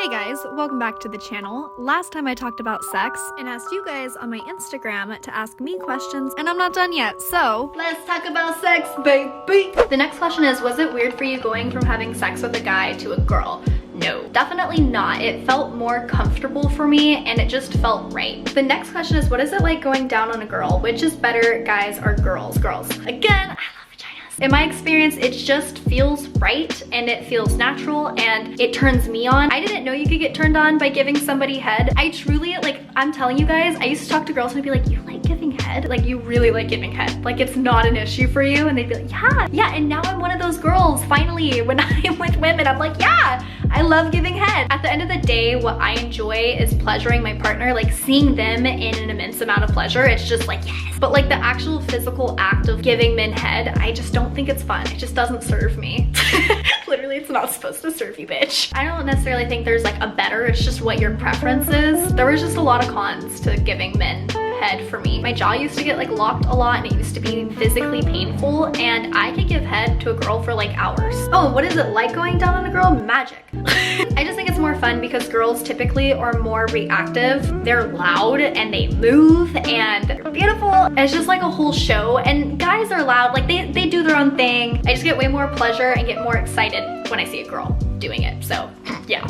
Hey guys, welcome back to the channel. Last time I talked about sex and asked you guys on my Instagram to ask me questions, and I'm not done yet, so let's talk about sex, baby! The next question is, was it weird for you going from having sex with a guy to a girl? No, definitely not. It felt more comfortable for me and it just felt right. The next question is, what is it like going down on a girl? Which is better, guys or girls? Girls. Again, I love vaginas. In my experience, it just feels right and it feels natural and it turns me on. I didn't know you could get turned on by giving somebody head. I truly, like, I'm telling you guys, I used to talk to girls and I'd be like, you like giving head? Like, you really like giving head. Like, it's not an issue for you. And they'd be like, yeah. And now I'm one of those girls, finally, when I'm with women, I'm like, yeah, I love giving head. At the end of the day, what I enjoy is pleasuring my partner, like seeing them in an immense amount of pleasure. It's just like, yes. But like the actual physical act of giving men head, I just don't think it's fun. It just doesn't serve me. Literally, it's not supposed to serve you, bitch. I don't necessarily think there's like a better, it's just what your preference is. There was just a lot of cons to giving men head for me. My jaw used to get like locked a lot and it used to be physically painful, and I could give head to a girl for like hours. Oh, what is it like going down on a girl? Magic. I just think it's more fun because girls typically are more reactive. They're loud and they move and they're beautiful. It's just like a whole show, and guys are loud, like they do their own thing. I just get way more pleasure and get more excited when I see a girl doing it, so yeah.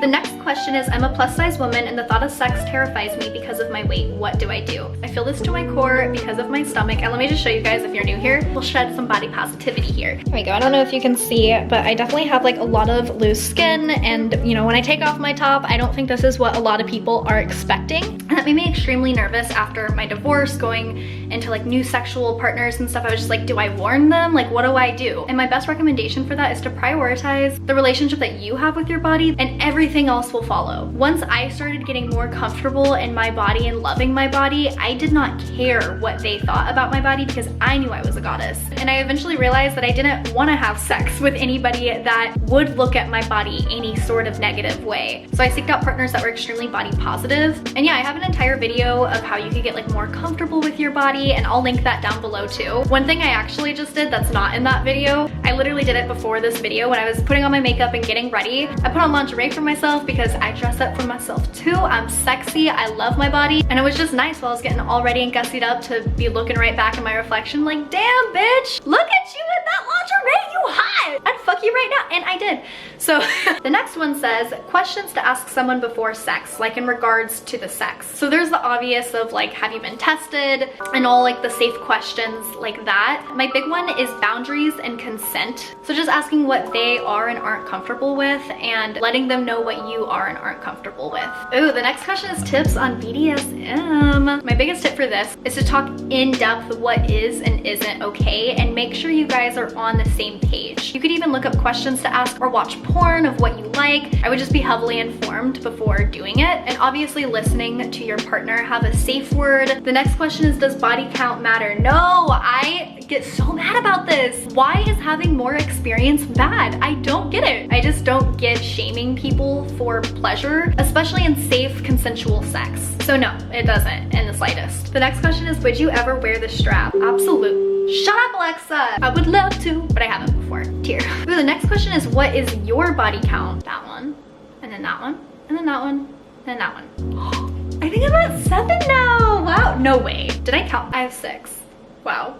The next question is, I'm a plus size woman and the thought of sex terrifies me because of my weight. What do I do? I feel this to my core because of my stomach, and let me just show you guys, if you're new here, we'll shed some body positivity here. There we go. I don't know if you can see, but I definitely have like a lot of loose skin, and you know, when I take off my top, I don't think this is what a lot of people are expecting. And that made me extremely nervous after my divorce, going into like new sexual partners and stuff. I was just like, do I warn them? Like, what do I do? And my best recommendation for that is to prioritize the relationship that you have with your body, and everything else will follow. Once I started getting more comfortable in my body and loving my body, I did not care what they thought about my body because I knew I was a goddess. And I eventually realized that I didn't want to have sex with anybody that would look at my body any sort of negative way. So I seeked out partners that were extremely body positive. And yeah, I have an entire video of how you can get like more comfortable with your body, and I'll link that down below too. One thing I actually just did that's not in that video, I literally did it before this video when I was putting on my makeup and getting ready. I put on lingerie for myself because I dress up for myself too. I'm sexy, I love my body, and it was just nice while I was getting all ready and gussied up to be looking right back in my reflection like, damn bitch, look at you in that lingerie, you hot! I'd fuck you right now, and I did. So the next one says, questions to ask someone before sex, like in regards to the sex. So there's the obvious of like, have you been tested, and all like the safe questions like that. My big one is boundaries and consent. So just asking what they are and aren't comfortable with, and letting them know what you are and aren't comfortable with. Ooh, the next question is tips on BDSM. My biggest tip for this is to talk in depth what is and isn't okay, and make sure you guys are on the same page. You could even look up questions to ask or watch porn of what you like. I would just be heavily informed before doing it, and obviously listening to your partner. Have a safe word. The next question is, does body count matter? No, I get so mad about this. Why is having more experience bad? I don't get it. I just don't get shaming people for pleasure, especially in safe, consensual sex. So no, it doesn't in the slightest. The next question is, would you ever wear the strap? Absolutely. Shut up, Alexa. I would love to, but I haven't before. Tear. Ooh, the next question is, what is your body count? That one, and then that one, and then that one, and that one. I think I'm at 7 now. Wow, no way. Did I count? I have 6. Wow.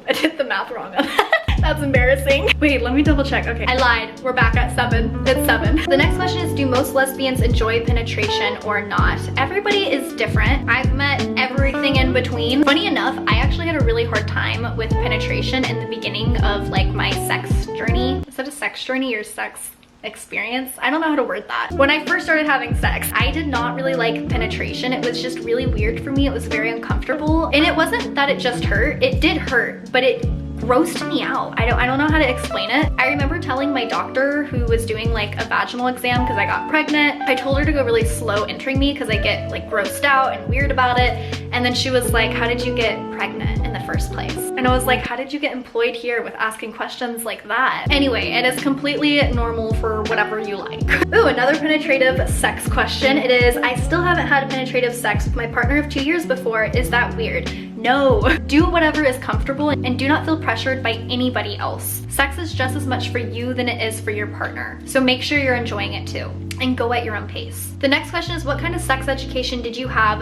I did the math wrong on that. That's embarrassing. Wait, let me double check. Okay, I lied. We're back at 7. It's 7. The next question is, do most lesbians enjoy penetration or not? Everybody is different. I've met everything in between. Funny enough, I actually had a really hard time with penetration in the beginning of like my sex journey. Is that a sex journey or sex experience? I don't know how to word that. When I first started having sex, I did not really like penetration. It was just really weird for me. It was very uncomfortable. And it wasn't that it just hurt. It did hurt, but it grossed me out. I don't know how to explain it. I remember telling my doctor, who was doing like a vaginal exam because I got pregnant, I told her to go really slow entering me because I get like grossed out and weird about it. And then she was like, how did you get pregnant in the first place? And I was like, how did you get employed here with asking questions like that? Anyway, it is completely normal for whatever you like. Ooh, another penetrative sex question. It is, I still haven't had penetrative sex with my partner of 2 years before. Is that weird? No. Do whatever is comfortable and do not feel pressured by anybody else. Sex is just as much for you than it is for your partner. So make sure you're enjoying it too. and go at your own pace. The next question is, what kind of sex education did you have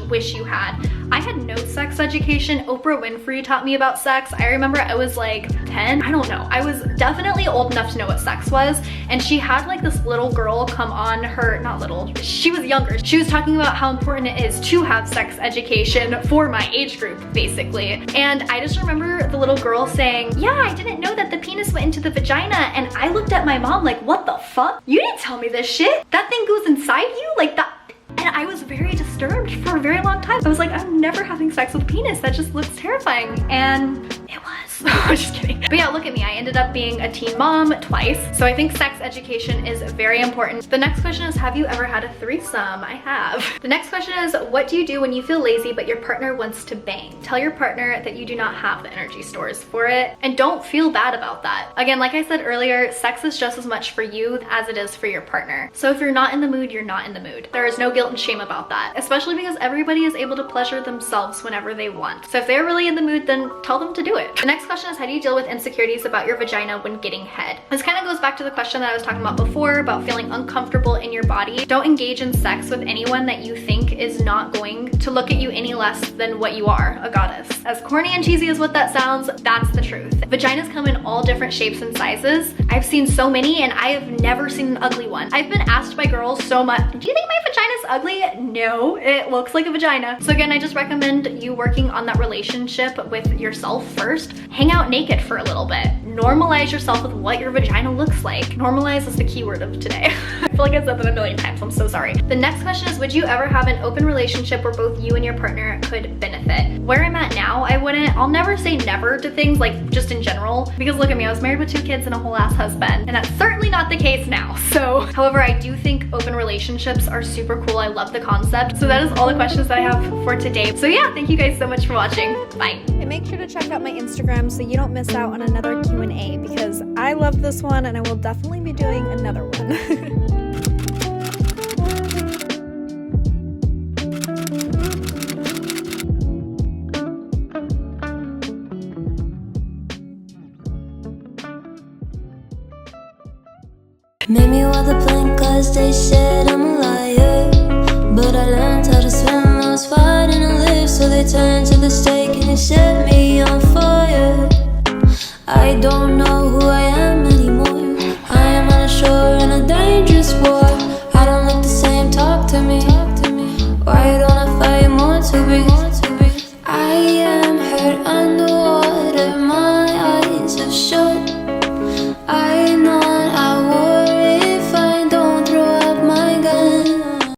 / wish you had? I had no sex education. Oprah Winfrey taught me about sex. I remember I was like 10, I don't know. I was definitely old enough to know what sex was, and she had like this little girl come on her, not little, she was younger. She was talking about how important it is to have sex education for my age group, basically. And I just remember the little girl saying, yeah, I didn't know that the penis went into the vagina. And I looked at my mom like, what the fuck? You didn't tell me this shit. That thing goes inside you? Like that. And I was very disturbed for a very long time. I was like, I'm never having sex with a penis. That just looks terrifying. And it was. I'm just kidding. But yeah, look at me. I ended up being a teen mom twice. So I think sex education is very important. The next question is, have you ever had a threesome? I have. The next question is, what do you do when you feel lazy but your partner wants to bang? Tell your partner that you do not have the energy stores for it, and don't feel bad about that. Again, like I said earlier, sex is just as much for you as it is for your partner. So if you're not in the mood, you're not in the mood. There is no guilt and shame about that, especially because everybody is able to pleasure themselves whenever they want. So if they're really in the mood, then tell them to do it. The next question is, how do you deal with insecurities about your vagina when getting head? This kind of goes back to the question that I was talking about before about feeling uncomfortable in your body. Don't engage in sex with anyone that you think is not going to look at you any less than what you are, a goddess. As corny and cheesy as what that sounds, that's the truth. Vaginas come in all different shapes and sizes. I've seen so many, and I have never seen an ugly one. I've been asked by girls so much, do you think my vagina's ugly? No, it looks like a vagina. So again, I just recommend you working on that relationship with yourself first. Hang out naked for a little bit. Normalize yourself with what your vagina looks like. Normalize is the key word of today. I feel like I've said that a million times, I'm so sorry. The next question is, would you ever have an open relationship where both you and your partner could benefit? Where I'm at now, I wouldn't. I'll never say never to things, like just in general, because look at me, I was married with 2 kids and a whole ass husband, and that's certainly not the case now. So, however, I do think open relationships are super cool. I love the concept. So that is all the questions that I have for today. So yeah, thank you guys so much for watching. Bye. And make sure to check out my Instagram so you don't miss out on another Q&A, because I love this one and I will definitely be doing another one. Made me want to blink 'cause they say